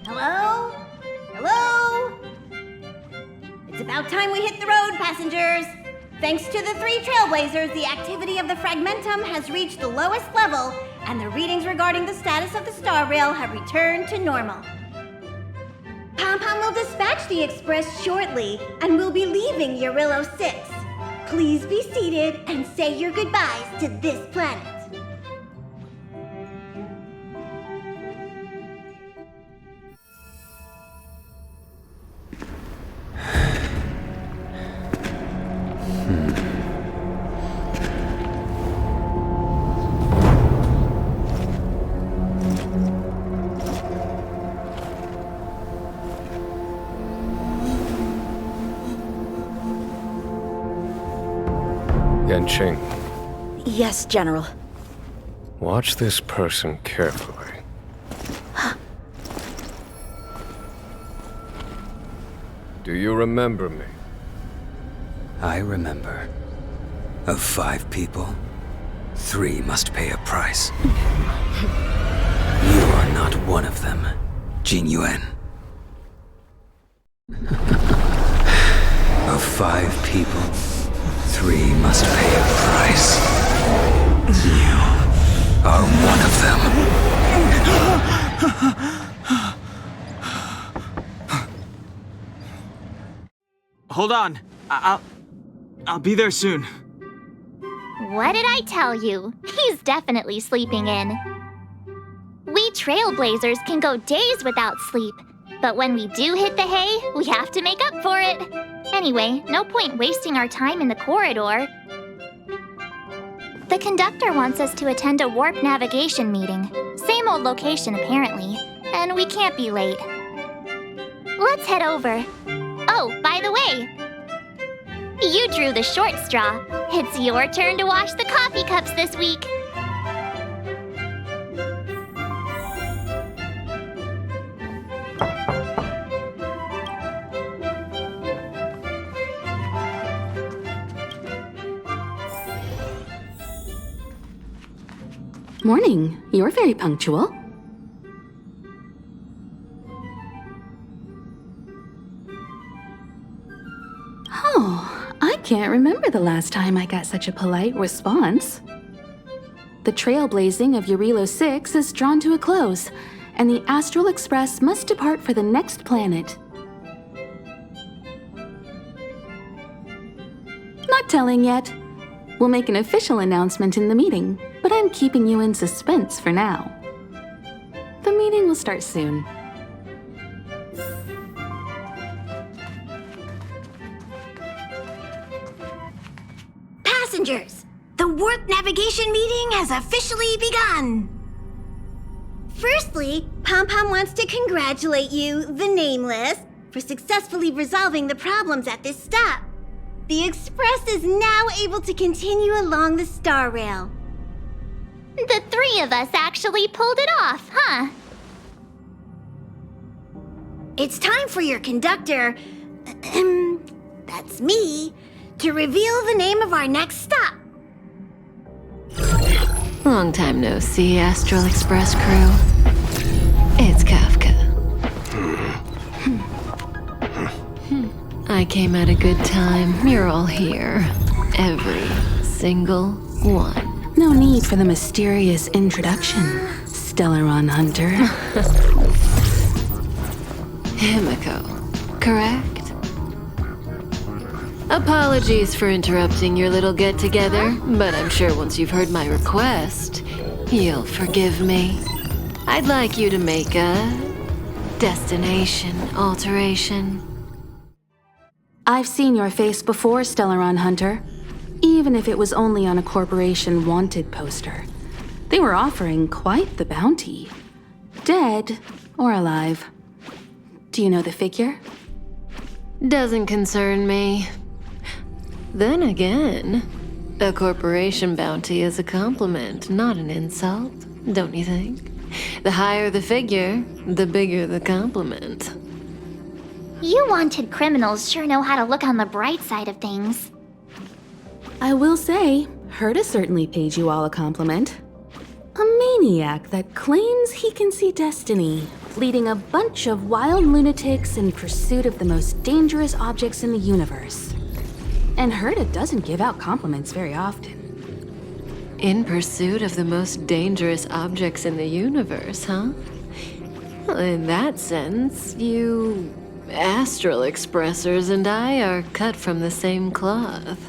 Hello? Hello? It's about time we hit the road, passengers. Thanks to the 3 Trailblazers, the activity of the Fragmentum has reached the lowest level, and the readings regarding the status of the star rail have returned to normal. Pom-Pom will dispatch the Express shortly, and will be leaving Urillo 6. Please be seated and say your goodbyes to this planet. Yanqing. Yes, General. Watch this person carefully. Do you remember me? I remember. Of 5 people, 3 must pay a price. You are not one of them, Jing Yuan. Of 5 people, 3 must pay a price. You are one of them. Hold on. I'll be there soon. What did I tell you? He's definitely sleeping in. We Trailblazers can go days without sleep, but when we do hit the hay, we have to make up for it. Anyway, no point wasting our time in the corridor. The conductor wants us to attend a warp navigation meeting. Same old location, apparently, and we can't be late. Let's head over. Oh, by the way, you drew the short straw. It's your turn to wash the coffee cups this week. Morning. You're very punctual. Oh, I can't remember the last time I got such a polite response. The trailblazing of Urillo 6 is drawn to a close, and the Astral Express must depart for the next planet. Not telling yet. We'll make an official announcement in the meeting, but I'm keeping you in suspense for now. The meeting will start soon. Passengers, the warp navigation meeting has officially begun. Firstly, Pom-Pom wants to congratulate you, the Nameless, for successfully resolving the problems at this stop. The Express is now able to continue along the star rail. The 3 of us actually pulled it off, huh? It's time for your conductor, that's me, to reveal the name of our next stop. Long time no see, Astral Express crew. It's Kafka. I came at a good time. You're all here. Every single one. No need for the mysterious introduction, Stellaron Hunter. Himiko, correct? Apologies for interrupting your little get-together, but I'm sure once you've heard my request, you'll forgive me. I'd like you to make a destination alteration. I've seen your face before, Stellaron Hunter. Even if it was only on a corporation wanted poster. They were offering quite the bounty. Dead or alive. Do you know the figure? Doesn't concern me. Then again, a corporation bounty is a compliment, not an insult, don't you think? The higher the figure, the bigger the compliment. You wanted criminals sure know how to look on the bright side of things. I will say, Herta certainly paid you all a compliment. A maniac that claims he can see destiny, leading a bunch of wild lunatics in pursuit of the most dangerous objects in the universe. And Herta doesn't give out compliments very often. In pursuit of the most dangerous objects in the universe, huh? Well, in that sense, you astral expressors and I are cut from the same cloth.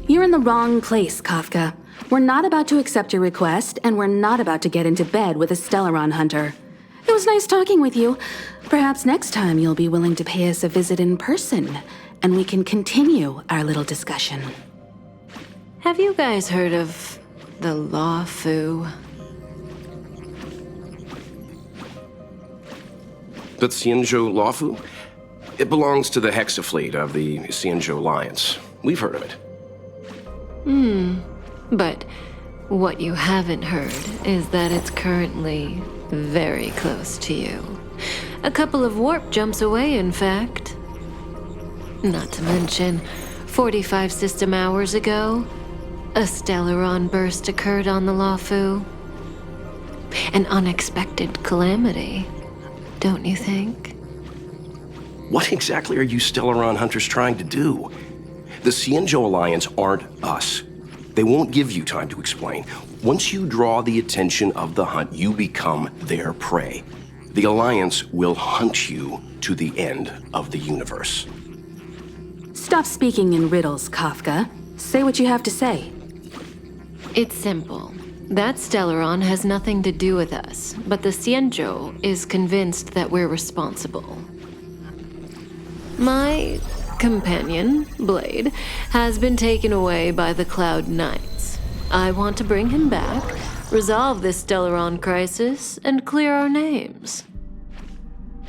You're in the wrong place, Kafka. We're not about to accept your request, and we're not about to get into bed with a Stellaron hunter. It was nice talking with you. Perhaps next time you'll be willing to pay us a visit in person, and we can continue our little discussion. Have you guys heard of the Law Fu? The Xianzhou Lawfu? It belongs to the Hexafleet of the Xianzhou Alliance. We've heard of it. But what you haven't heard is that it's currently very close to you. A couple of warp jumps away, in fact. Not to mention, 45 system hours ago, a Stellaron burst occurred on the Lawfu. An unexpected calamity, don't you think? What exactly are you Stellaron hunters trying to do? The Xianzhou Alliance aren't us. They won't give you time to explain. Once you draw the attention of the hunt, you become their prey. The Alliance will hunt you to the end of the universe. Stop speaking in riddles, Kafka. Say what you have to say. It's simple. That Stellaron has nothing to do with us, but the Xianzhou is convinced that we're responsible. My companion, Blade, has been taken away by the Cloud Knights. I want to bring him back, resolve this Stellaron crisis, and clear our names.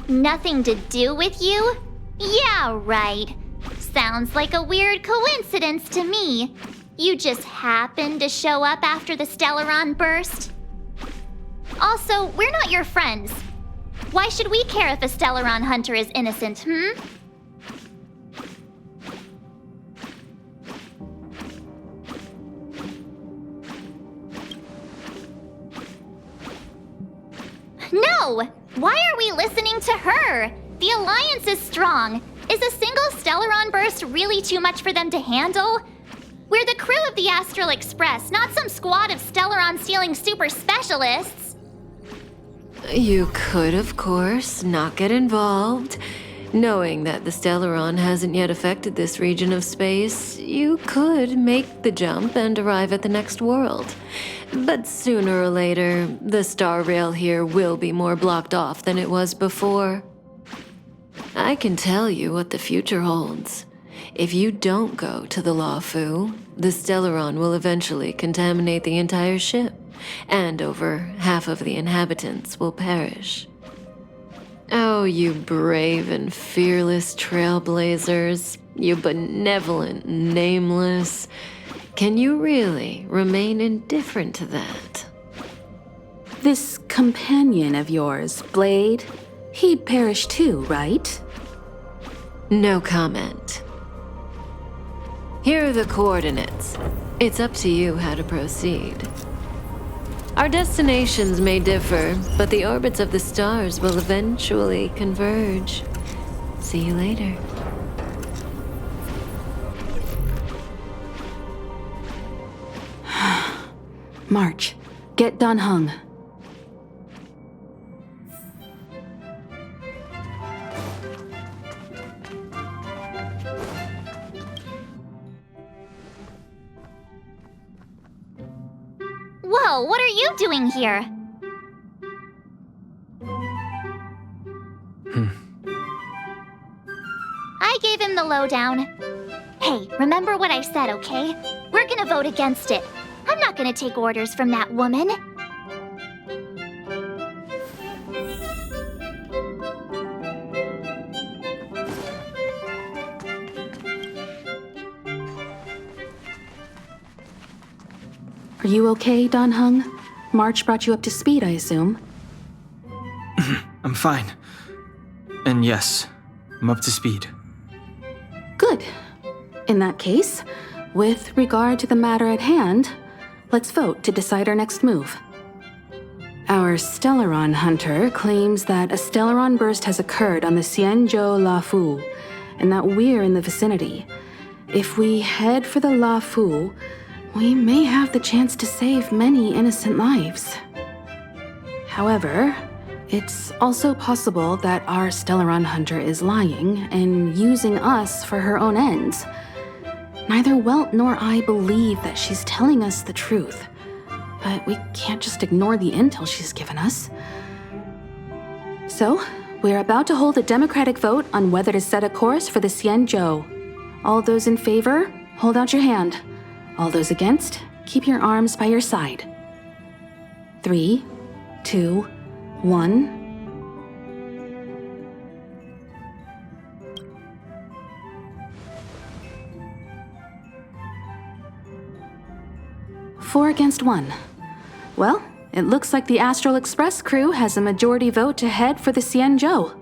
Nothing to do with you? Yeah, right. Sounds like a weird coincidence to me. You just happened to show up after the Stellaron burst? Also, we're not your friends. Why should we care if a Stellaron hunter is innocent, No! Why are we listening to her? The Alliance is strong. Is a single Stellaron burst really too much for them to handle? We're the crew of the Astral Express, not some squad of Stellaron-stealing super specialists. You could, of course, not get involved. Knowing that the Stellaron hasn't yet affected this region of space, you could make the jump and arrive at the next world. But sooner or later, the star rail here will be more blocked off than it was before. I can tell you what the future holds. If you don't go to the Lawfu, the Stellaron will eventually contaminate the entire ship, and over half of the inhabitants will perish. Oh, you brave and fearless trailblazers, you benevolent nameless. Can you really remain indifferent to that? This companion of yours, Blade, he'd perish too, right? No comment. Here are the coordinates. It's up to you how to proceed. Our destinations may differ, but the orbits of the stars will eventually converge. See you later. March, get Dan Heng. Whoa, what are you doing here? I gave him the lowdown. Hey, remember what I said, okay? We're gonna vote against it. I'm not gonna take orders from that woman. Are you okay, Dan Heng? March brought you up to speed, I assume. I'm fine. And yes, I'm up to speed. Good. In that case, with regard to the matter at hand, let's vote to decide our next move. Our Stellaron hunter claims that a Stellaron burst has occurred on the Xianzhou Lafu, and that we're in the vicinity. If we head for the Lafu, we may have the chance to save many innocent lives. However, it's also possible that our Stellaron hunter is lying and using us for her own ends. Neither Welt nor I believe that she's telling us the truth, but we can't just ignore the intel she's given us. So, we're about to hold a democratic vote on whether to set a course for the Xianzhou. All those in favor, hold out your hand. All those against, keep your arms by your side. 3, 2, 1. Four against 1. Well, it looks like the Astral Express crew has a majority vote to head for the Xianzhou.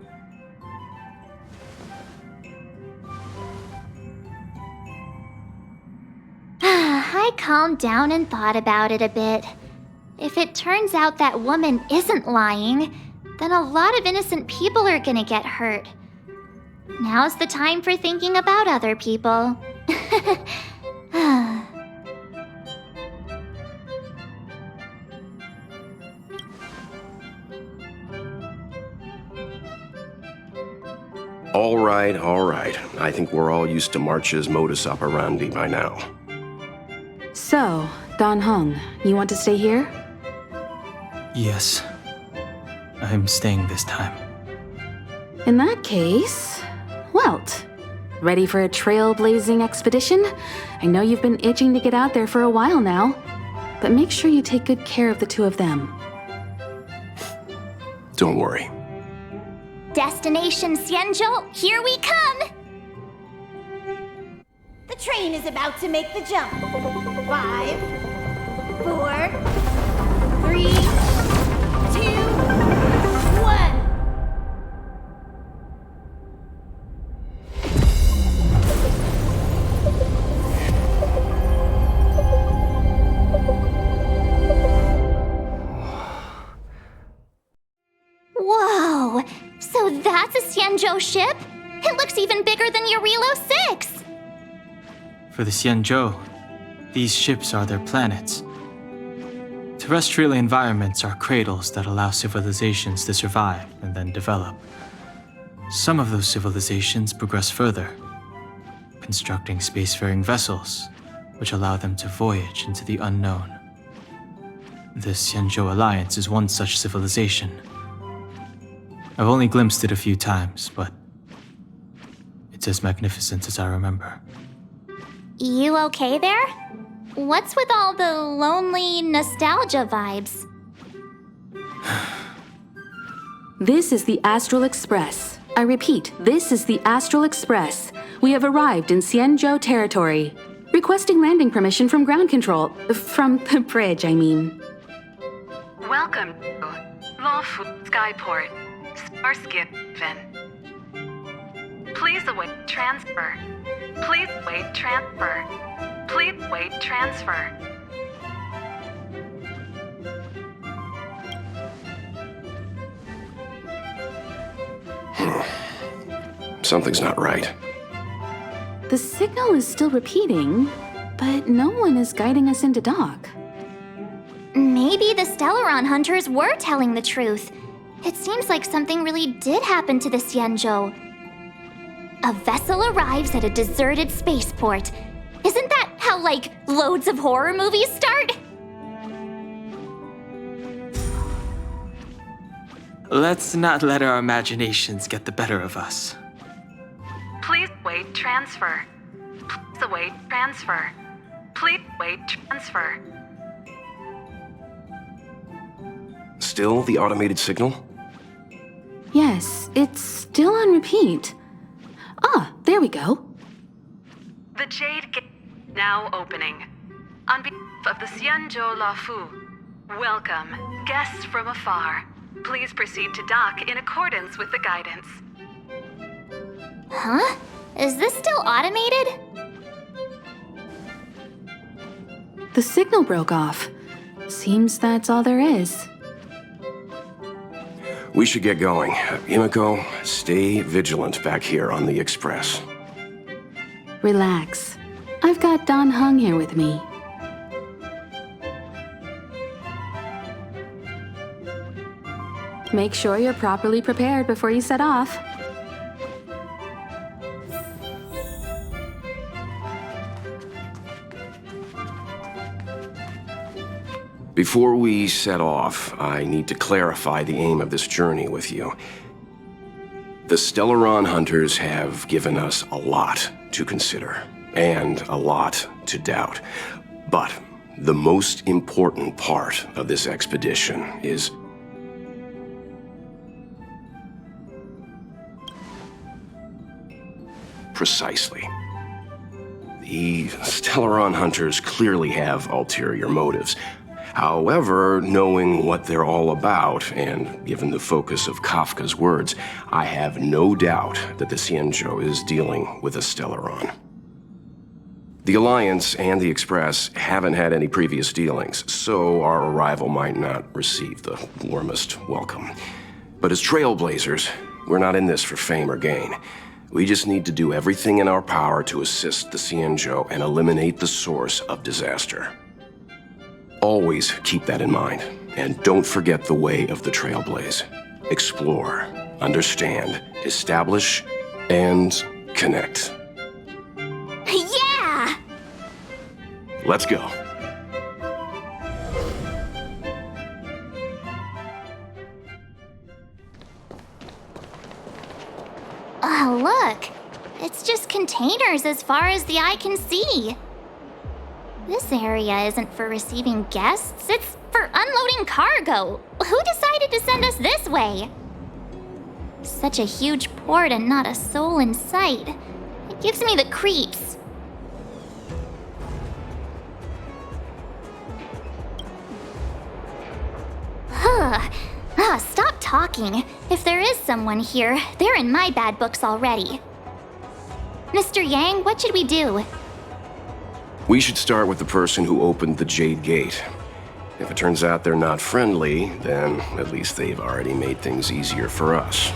I calmed down and thought about it a bit. If it turns out that woman isn't lying, then a lot of innocent people are gonna get hurt. Now's the time for thinking about other people. All right. I think we're all used to March's modus operandi by now. So, Dan Heng, you want to stay here? Yes. I'm staying this time. In that case, Welt, ready for a trailblazing expedition? I know you've been itching to get out there for a while now, but make sure you take good care of the two of them. Don't worry. Destination Xianzhou, here we come! The train is about to make the jump. 5, 4, 3, 2, 1. Whoa! So that's a Xianzhou ship? It looks even bigger than Eurilo 6! For the Xianzhou, these ships are their planets. Terrestrial environments are cradles that allow civilizations to survive and then develop. Some of those civilizations progress further, constructing spacefaring vessels, which allow them to voyage into the unknown. The Xianzhou Alliance is one such civilization. I've only glimpsed it a few times, but it's as magnificent as I remember. You okay there? What's with all the lonely nostalgia vibes? This is the Astral Express. I repeat, this is the Astral Express. We have arrived in Xianzhou territory. Requesting landing permission from ground control. From the bridge, I mean. Welcome to Lafu Skyport, Starskin. Please await transfer. Please wait transfer. Please wait transfer. Something's not right. The signal is still repeating, but no one is guiding us into dock. Maybe the Stellaron hunters were telling the truth. It seems like something really did happen to the Xianzhou. A vessel arrives at a deserted spaceport. Isn't that how, loads of horror movies start? Let's not let our imaginations get the better of us. Please wait transfer. Please await transfer. Please wait transfer. Still the automated signal? Yes, it's still on repeat. Ah, there we go. The Jade Gate now opening. On behalf of the Xianzhou Lafu, welcome, guests from afar. Please proceed to dock in accordance with the guidance. Huh? Is this still automated? The signal broke off. Seems that's all there is. We should get going. Himiko, stay vigilant back here on the Express. Relax. I've got Don Hung here with me. Make sure you're properly prepared before you set off. Before we set off, I need to clarify the aim of this journey with you. The Stellaron Hunters have given us a lot to consider, and a lot to doubt. But the most important part of this expedition is precisely. The Stellaron Hunters clearly have ulterior motives. However, knowing what they're all about, and given the focus of Kafka's words, I have no doubt that the Xianzhou is dealing with a Stellaron. The Alliance and the Express haven't had any previous dealings, so our arrival might not receive the warmest welcome. But as Trailblazers, we're not in this for fame or gain. We just need to do everything in our power to assist the Xianzhou and eliminate the source of disaster. Always keep that in mind, and don't forget the way of the Trailblaze. Explore, understand, establish, and connect. Yeah! Let's go. Oh, look. It's just containers as far as the eye can see. This area isn't for receiving guests, it's for unloading cargo. Who decided to send us this way? Such a huge port and not a soul in sight. It gives me the creeps. Stop talking. If there is someone here, they're in my bad books already. Mr. Yang, what should we do? We should start with the person who opened the Jade Gate. If it turns out they're not friendly, then at least they've already made things easier for us.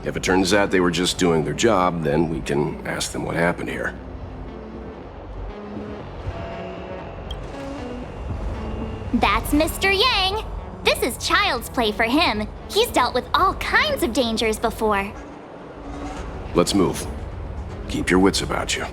If it turns out they were just doing their job, then we can ask them what happened here. That's Mr. Yang. This is child's play for him. He's dealt with all kinds of dangers before. Let's move. Keep your wits about you.